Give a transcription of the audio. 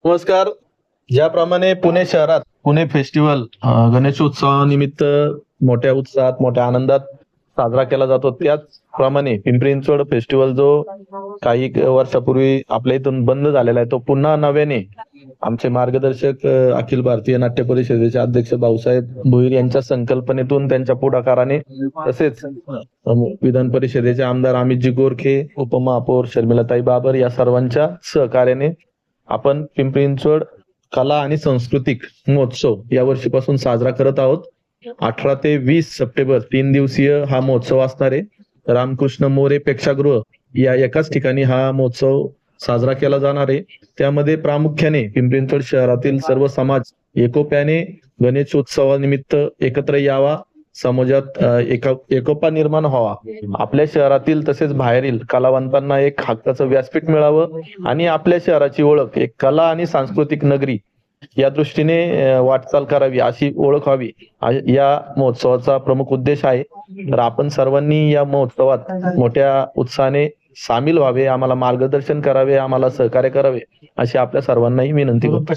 नमस्कार. ज्याप्रमाणे पुणे शहरात पुणे फेस्टिवल गणेशोत्सवानिमित्त मोठ्या उत्साहात मोठ्या आनंदात साजरा केला जातो, त्याचप्रमाणे पिंपरी चिंचवड फेस्टिवल जो काही वर्षापूर्वी आपल्या इथून बंद झालेला आहे, तो पुन्हा नव्याने आमचे मार्गदर्शक अखिल भारतीय नाट्य परिषदेचे अध्यक्ष भाऊसाहेब भोईर यांच्या संकल्पनेतून, त्यांच्या पुढाकाराने, तसेच विधान परिषदेचे आमदार अमितजी गोरखे, उपमहापौर शर्मिलाताई बाबर या सर्वांच्या सहकार्याने आपण पिंपरी चिंचवड कला आणि सांस्कृतिक महोत्सव या वर्षीपासून साजरा करत आहोत. 18 ते 20 सप्टेंबर 3 दिवसीय हा महोत्सव असणार आहे. रामकृष्ण मोरे प्रेक्षागृह या एकाच ठिकाणी हा महोत्सव साजरा केला जाणार आहे. त्यामध्ये प्रामुख्याने पिंपरी चिंचवड शहरातील सर्व समाज एकोप्याने गणेशोत्सवानिमित्त एकत्र यावा, समाजात एकोपा निर्माण व्हावा, आपल्या शहरातील तसेच बाहेरील कलावंतांना एक हक्काचं व्यासपीठ मिळावं आणि आपल्या शहराची ओळख एक कला आणि सांस्कृतिक नगरी या दृष्टीने वाटचाल करावी, अशी ओळख व्हावी, या महोत्सवाचा प्रमुख उद्देश आहे. तर आपण सर्वांनी या महोत्सवात मोठ्या उत्साहाने सामील व्हावे, आम्हाला मार्गदर्शन करावे, आम्हाला सहकार्य करावे, अशी आपल्या सर्वांनाही विनंती करतो.